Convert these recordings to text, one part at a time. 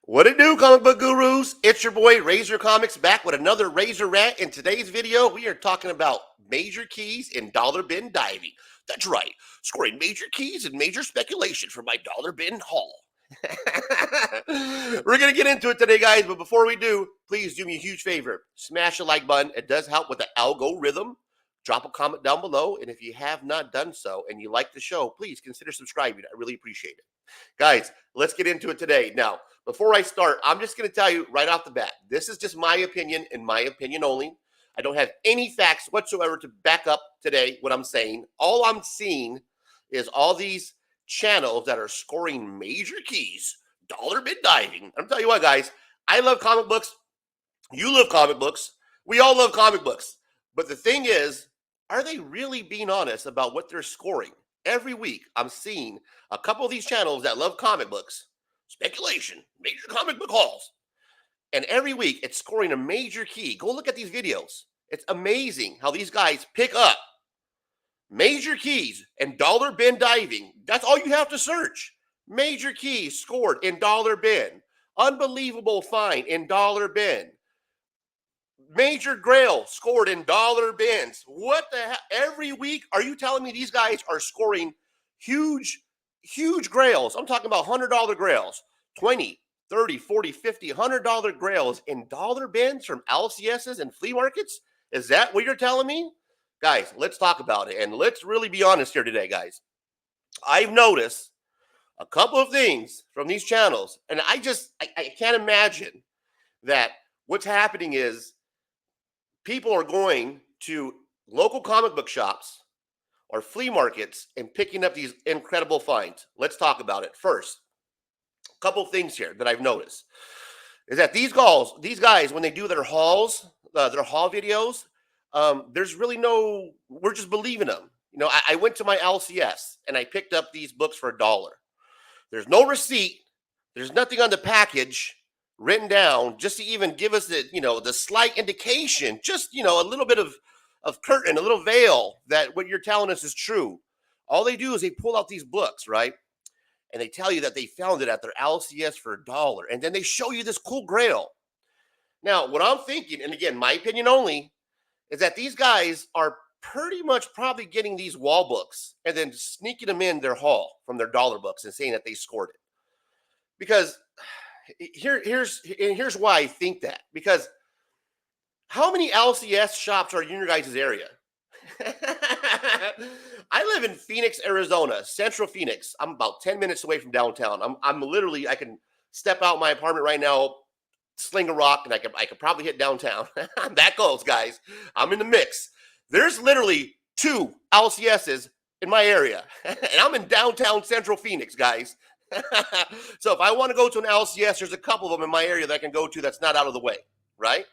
What it do, comic book gurus? It's your boy Razor Comics back with another Razor rant. In today's video, we are talking about major keys in dollar bin diving. That's right, scoring major keys and major speculation for my dollar bin haul. We're going to get into it today, guys, but before we do, please do me a huge favor. Smash the like button. It does help with the algorithm. Drop a comment down below, and if you have not done so and you like the show, please consider subscribing. I really appreciate it. Guys, let's get into it today. Now, before I start, I'm just going to tell you right off the bat, this is just my opinion and my opinion only. I don't have any facts whatsoever to back up today what I'm saying. All I'm seeing is all these channels that are scoring major keys, dollar bin diving. I'm telling you what, guys, I love comic books. You love comic books. We all love comic books. But the thing is, are they really being honest about what they're scoring? Every week, I'm seeing a couple of these channels that love comic books, speculation, major comic book hauls. And every week, it's scoring a major key. Go look at these videos. It's amazing how these guys pick up major keys and dollar bin diving. That's all you have to search. Major keys scored in dollar bin. Unbelievable find in dollar bin. Major grail scored in dollar bins. What the hell? Every week, are you telling me these guys are scoring huge grails? I'm talking about $100 grails, 20, 30, 40, 50, $100 grails in dollar bins from LCSs and flea markets? Is that what you're telling me? Guys, let's talk about it. And let's really be honest here today, guys. I've noticed a couple of things from these channels, and I can't imagine that what's happening is people are going to local comic book shops or flea markets and picking up these incredible finds. Let's talk about it. First, a couple things here that I've noticed is that these guys, when they do their hauls, their haul videos, there's really we're just believing them. You know, I went to my LCS and I picked up these books for $1. There's no receipt. There's nothing on the package written down just to even give us the slight indication, just, a little bit of curtain, a little veil that what you're telling us is true. All they do is they pull out these books, right? And they tell you that they found it at their LCS for $1. And then they show you this cool grail. Now, what I'm thinking, and again, my opinion only, is that these guys are pretty much probably getting these wall books and then sneaking them in their haul from their dollar books and saying that they scored it. Because here's why I think that. Because how many LCS shops are in your guys' area? I live in Phoenix, Arizona, Central Phoenix. I'm about 10 minutes away from downtown. I'm literally, I can step out my apartment right now, sling a rock, and I could probably hit downtown. I'm that close, guys. I'm in the mix. There's literally 2 LCSs in my area, and I'm in downtown Central Phoenix, guys. So if I want to go to an LCS, there's a couple of them in my area that I can go to that's not out of the way, right?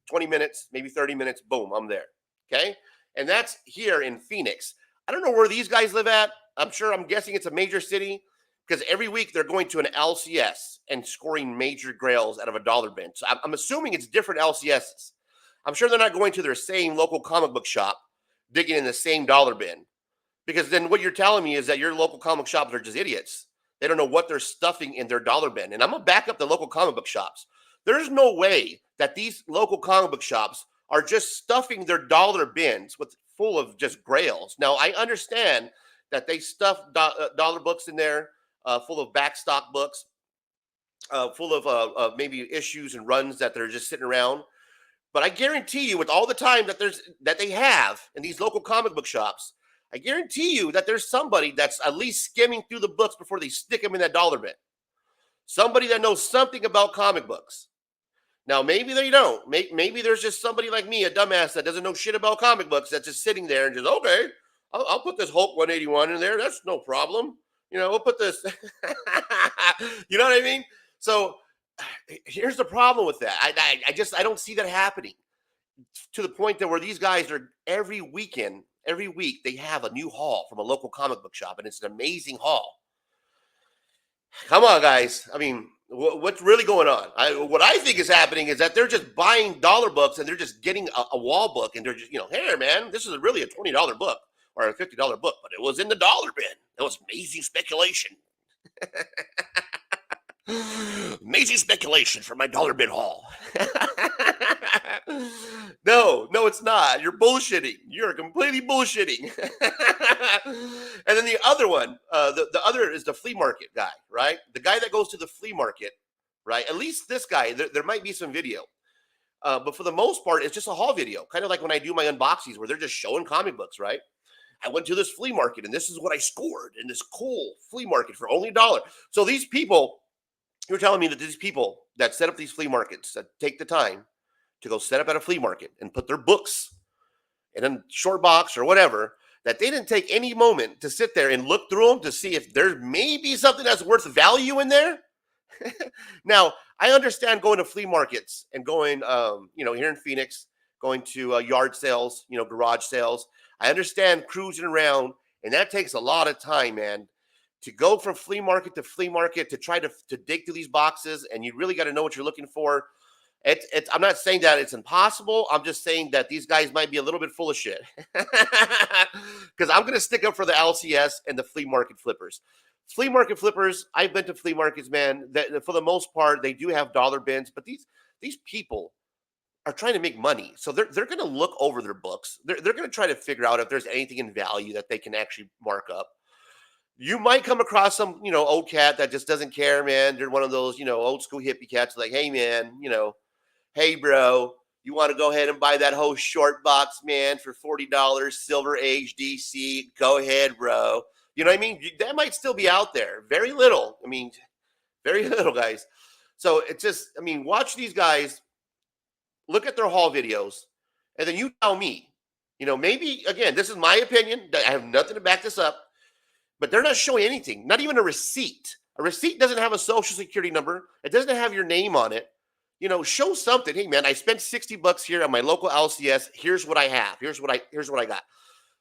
20 minutes, maybe 30 minutes, boom, I'm there, okay? And that's here in Phoenix. I don't know where these guys live at. I'm guessing it's a major city because every week they're going to an LCS and scoring major grails out of a dollar bin. So I'm assuming it's different LCSs. I'm sure they're not going to their same local comic book shop, digging in the same dollar bin. Because then what you're telling me is that your local comic shops are just idiots. They don't know what they're stuffing in their dollar bin. And I'm going to back up the local comic book shops. There's no way that these local comic book shops are just stuffing their dollar bins full of just grails. Now, I understand that they stuff dollar books in there, full of backstock books, full of maybe issues and runs that they're just sitting around. But I guarantee you, with all the time that they have in these local comic book shops, I guarantee you that there's somebody that's at least skimming through the books before they stick them in that dollar bin. Somebody that knows something about comic books. Now, maybe they don't. Maybe there's just somebody like me, a dumbass that doesn't know shit about comic books, that's just sitting there and just, okay, I'll put this Hulk 181 in there. That's no problem. We'll put this. You know what I mean? So here's the problem with that. I don't see that happening to the point that where these guys are every week they have a new haul from a local comic book shop, and it's an amazing haul. Come on, guys. I mean, what's really going on? What I think is happening is that they're just buying dollar books and they're just getting a wall book, and they're just, hey, man, this is really a $20 book or a $50 book, but it was in the dollar bin. It was amazing speculation. Amazing crazy speculation for my dollar bin haul. No, it's not. You're bullshitting. You're completely bullshitting. And then the other one, the other is the flea market guy, right? The guy that goes to the flea market, right? At least this guy, there might be some video. But for the most part, it's just a haul video. Kind of like when I do my unboxings where they're just showing comic books, right? I went to this flea market and this is what I scored in this cool flea market for only $1. So these people, you're telling me that these people that set up these flea markets, that take the time to go set up at a flea market and put their books in a short box or whatever, that they didn't take any moment to sit there and look through them to see if there may be something that's worth value in there. Now, I understand going to flea markets and going, here in Phoenix, going to yard sales, garage sales. I understand cruising around, and that takes a lot of time, man. To go from flea market to try to dig through these boxes, and you really got to know what you're looking for. I'm not saying that it's impossible. I'm just saying that these guys might be a little bit full of shit. Because I'm going to stick up for the LCS and the flea market flippers. Flea market flippers, I've been to flea markets, man. That for the most part, they do have dollar bins, but these people are trying to make money. So they're going to look over their books. They're going to try to figure out if there's anything in value that they can actually mark up. You might come across some, old cat that just doesn't care, man. They're one of those, old school hippie cats like, hey, man, hey, bro, you want to go ahead and buy that whole short box, man, for $40, Silver Age DC? Go ahead, bro. You know what I mean? That might still be out there. Very little. I mean, very little, guys. So it's just, watch these guys, look at their haul videos, and then you tell me, maybe, again, this is my opinion. I have nothing to back this up, but they're not showing anything, not even a receipt. A receipt doesn't have a social security number. It doesn't have your name on it. Show something. Hey, man, I spent $60 here at my local LCS. Here's what I have. Here's what I got.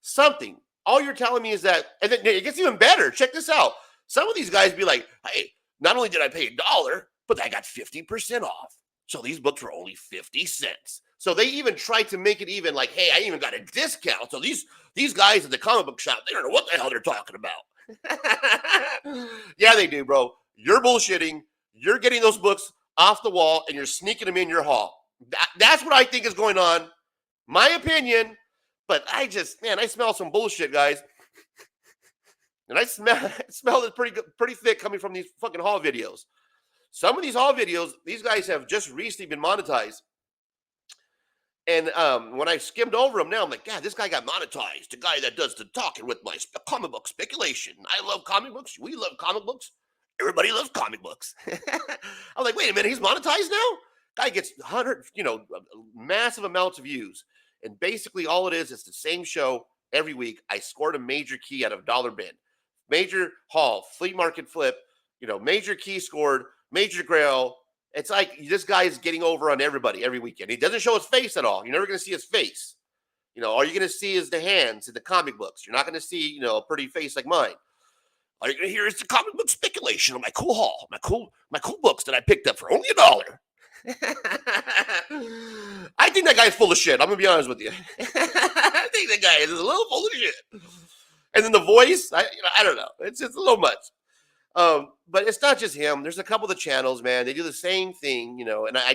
Something. All you're telling me is that, and then it gets even better. Check this out. Some of these guys be like, hey, not only did I pay $1, but I got 50% off. So these books were only 50 cents. So they even try to make it even like, hey, I even got a discount. So these guys at the comic book shop, they don't know what the hell they're talking about. Yeah, they do, bro. You're bullshitting. You're getting those books off the wall and you're sneaking them in your haul. That's what I think is going on. My opinion. But I smell some bullshit, guys. And I smell it pretty thick coming from these fucking haul videos. Some of these haul videos, these guys have just recently been monetized. And when I skimmed over them now, I'm like, God, this guy got monetized. The guy that does the talking with my comic book speculation. I love comic books. We love comic books. Everybody loves comic books. I'm like, wait a minute, he's monetized now? Guy gets massive amounts of views. And basically all it is the same show every week. I scored a major key out of dollar bin. Major haul, flea market flip, major key scored, major grail. It's like this guy is getting over on everybody every weekend. He doesn't show his face at all. You're never going to see his face. All you're going to see is the hands in the comic books. You're not going to see, a pretty face like mine. All you're going to hear is the comic book speculation on my cool haul, my cool books that I picked up for only $1. I think that guy's full of shit. I'm gonna be honest with you. I think that guy is a little full of shit. And then the voice, I don't know. It's just a little much. But it's not just him. There's a couple of the channels, man. They do the same thing, and I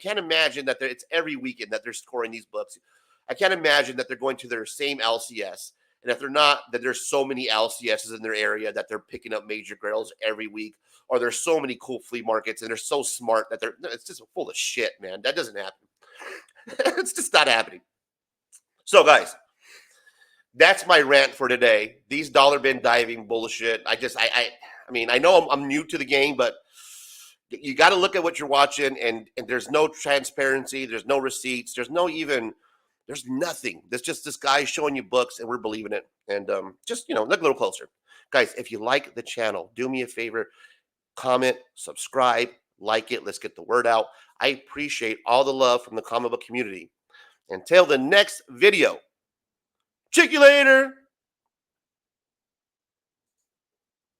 can't imagine that it's every weekend that they're scoring these books. I can't imagine that they're going to their same LCS. And if they're not, that there's so many LCSs in their area that they're picking up major grails every week. Or there's so many cool flea markets and they're so smart that it's just full of shit, man. That doesn't happen. It's just not happening. So, guys, that's my rant for today. These dollar bin diving bullshit. I know I'm new to the game, but you got to look at what you're watching, and there's no transparency. There's no receipts. There's nothing. There's just this guy showing you books, and we're believing it. And just, look a little closer. Guys, if you like the channel, do me a favor. Comment, subscribe, like it. Let's get the word out. I appreciate all the love from the comic book community. Until the next video. Check you later.